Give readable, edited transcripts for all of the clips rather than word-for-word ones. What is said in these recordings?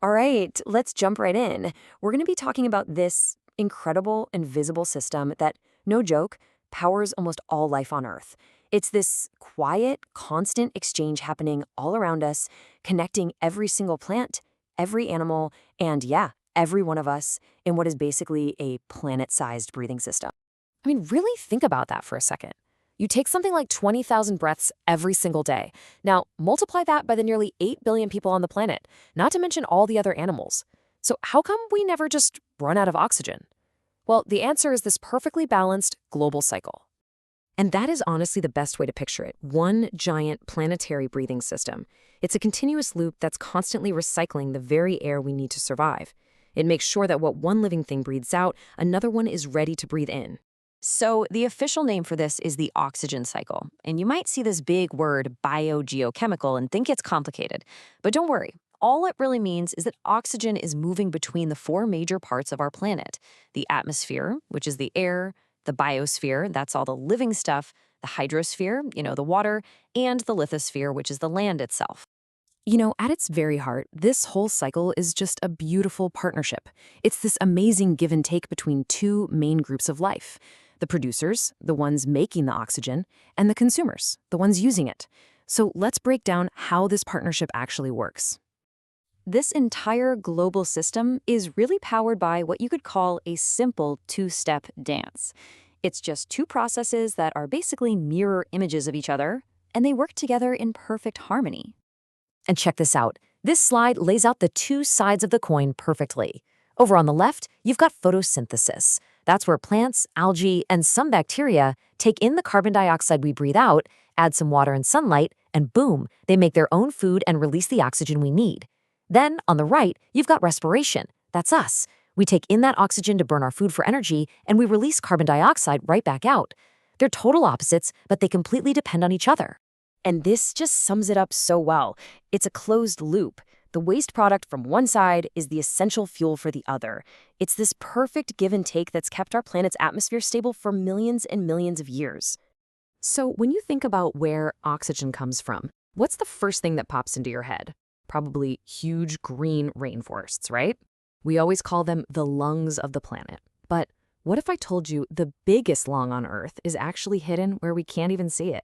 All right, let's jump right in. We're going to be talking about this incredible invisible system that, no joke, powers almost all life on Earth. It's this quiet, constant exchange happening all around us, connecting every single plant, every animal, and yeah, every one of us in what is basically a planet-sized breathing system. I mean, really think about that for a second. You take something like 20,000 breaths every single day. Now, multiply that by the nearly 8 billion people on the planet, not to mention all the other animals. So, how come we never just run out of oxygen? Well, the answer is this perfectly balanced global cycle. And that is honestly the best way to picture it, one giant planetary breathing system. It's a continuous loop that's constantly recycling the very air we need to survive. It makes sure that what one living thing breathes out, another one is ready to breathe in. So, the official name for this is the oxygen cycle. And you might see this big word, biogeochemical, and think it's complicated. But don't worry. All it really means is that oxygen is moving between the four major parts of our planet: the atmosphere, which is the air; the biosphere, that's all the living stuff; the hydrosphere, the water; and the lithosphere, which is the land itself. At its very heart, this whole cycle is just a beautiful partnership. It's this amazing give and take between two main groups of life: the producers, the ones making the oxygen, and the consumers, the ones using it. So let's break down how this partnership actually works. This entire global system is really powered by what you could call a simple two-step dance. It's just two processes that are basically mirror images of each other, and they work together in perfect harmony. And check this out. This slide lays out the two sides of the coin perfectly. Over on the left, you've got photosynthesis. That's where plants, algae, and some bacteria take in the carbon dioxide we breathe out, add some water and sunlight, and boom, they make their own food and release the oxygen we need. Then, on the right, you've got respiration. That's us. We take in that oxygen to burn our food for energy, and we release carbon dioxide right back out. They're total opposites, but they completely depend on each other. And this just sums it up so well. It's a closed loop. The waste product from one side is the essential fuel for the other. It's this perfect give and take that's kept our planet's atmosphere stable for millions and millions of years. So when you think about where oxygen comes from, what's the first thing that pops into your head? Probably huge green rainforests, right? We always call them the lungs of the planet. But what if I told you the biggest lung on Earth is actually hidden where we can't even see it?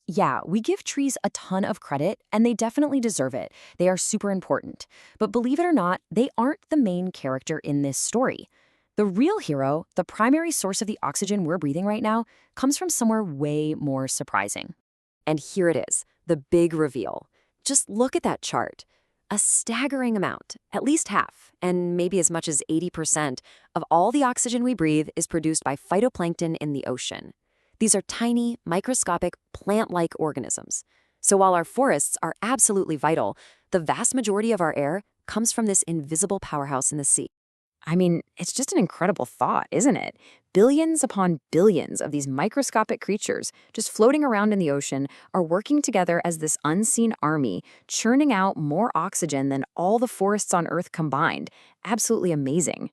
Yeah, we give trees a ton of credit, and they definitely deserve it. They are super important. But believe it or not, they aren't the main character in this story. The real hero, the primary source of the oxygen we're breathing right now, comes from somewhere way more surprising. And here it is, the big reveal. Just look at that chart. A staggering amount, at least half, and maybe as much as 80% of all the oxygen we breathe is produced by phytoplankton in the ocean. These are tiny, microscopic, plant-like organisms. So while our forests are absolutely vital, the vast majority of our air comes from this invisible powerhouse in the sea. I mean, it's just an incredible thought, isn't it? Billions upon billions of these microscopic creatures just floating around in the ocean are working together as this unseen army, churning out more oxygen than all the forests on Earth combined. Absolutely amazing.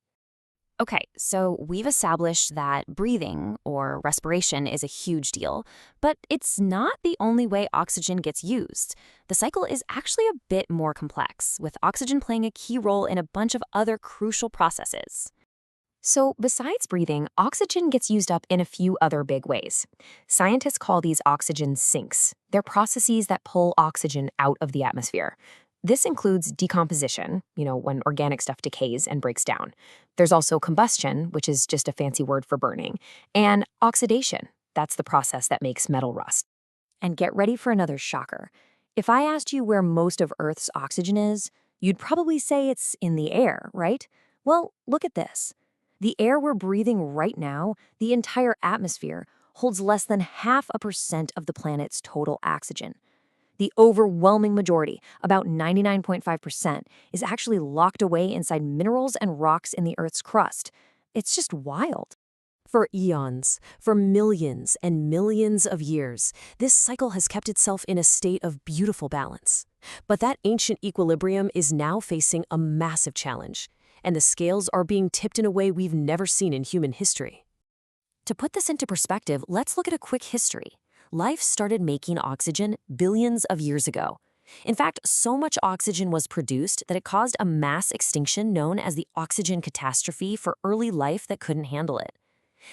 Okay, so we've established that breathing, or respiration, is a huge deal, but it's not the only way oxygen gets used. The cycle is actually a bit more complex, with oxygen playing a key role in a bunch of other crucial processes. So besides breathing, oxygen gets used up in a few other big ways. Scientists call these oxygen sinks. They're processes that pull oxygen out of the atmosphere. This includes decomposition, when organic stuff decays and breaks down. There's also combustion, which is just a fancy word for burning, and oxidation. That's the process that makes metal rust. And get ready for another shocker. If I asked you where most of Earth's oxygen is, you'd probably say it's in the air, right? Well, look at this. The air we're breathing right now, the entire atmosphere, holds less than 0.5% of the planet's total oxygen. The overwhelming majority, about 99.5%, is actually locked away inside minerals and rocks in the Earth's crust. It's just wild. For eons, for millions and millions of years, this cycle has kept itself in a state of beautiful balance. But that ancient equilibrium is now facing a massive challenge, and the scales are being tipped in a way we've never seen in human history. To put this into perspective, let's look at a quick history. Life started making oxygen billions of years ago. In fact, so much oxygen was produced that it caused a mass extinction known as the oxygen catastrophe for early life that couldn't handle it.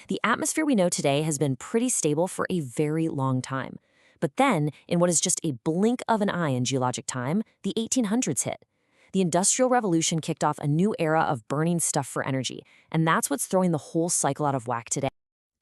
The atmosphere we know today has been pretty stable for a very long time. But then, in what is just a blink of an eye in geologic time, the 1800s hit. The Industrial Revolution kicked off a new era of burning stuff for energy, and that's what's throwing the whole cycle out of whack today.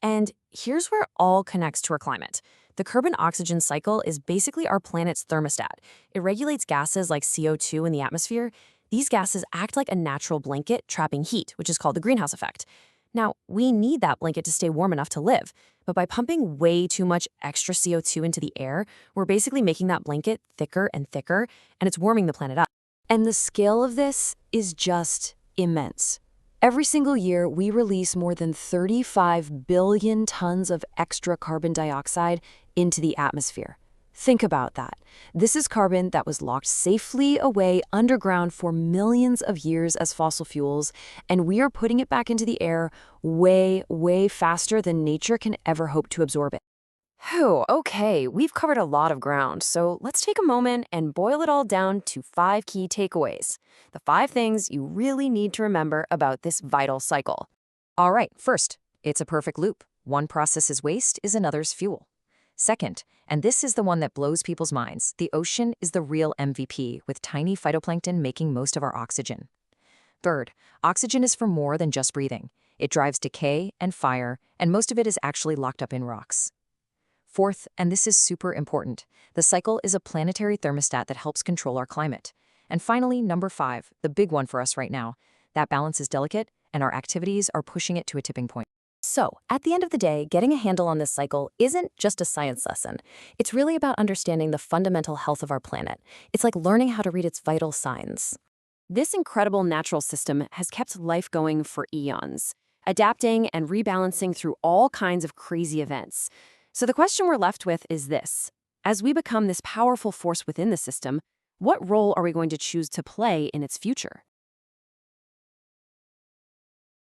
And here's where it all connects to our climate. The carbon-oxygen cycle is basically our planet's thermostat. It regulates gases like CO2 in the atmosphere. These gases act like a natural blanket trapping heat, which is called the greenhouse effect. Now, we need that blanket to stay warm enough to live, but by pumping way too much extra CO2 into the air, we're basically making that blanket thicker and thicker, and it's warming the planet up. And the scale of this is just immense. Every single year, we release more than 35 billion tons of extra carbon dioxide into the atmosphere. Think about that. This is carbon that was locked safely away underground for millions of years as fossil fuels, and we are putting it back into the air way, way faster than nature can ever hope to absorb it. Whew, okay, we've covered a lot of ground, so let's take a moment and boil it all down to 5 key takeaways. The 5 things you really need to remember about this vital cycle. All right, first, it's a perfect loop. One process's waste is another's fuel. Second, and this is the one that blows people's minds, the ocean is the real MVP, with tiny phytoplankton making most of our oxygen. Third, oxygen is for more than just breathing. It drives decay and fire, and most of it is actually locked up in rocks. Fourth, and this is super important, the cycle is a planetary thermostat that helps control our climate. And finally, number 5, the big one for us right now, that balance is delicate, and our activities are pushing it to a tipping point. So, at the end of the day, getting a handle on this cycle isn't just a science lesson. It's really about understanding the fundamental health of our planet. It's like learning how to read its vital signs. This incredible natural system has kept life going for eons, adapting and rebalancing through all kinds of crazy events. So the question we're left with is this. As we become this powerful force within the system, what role are we going to choose to play in its future?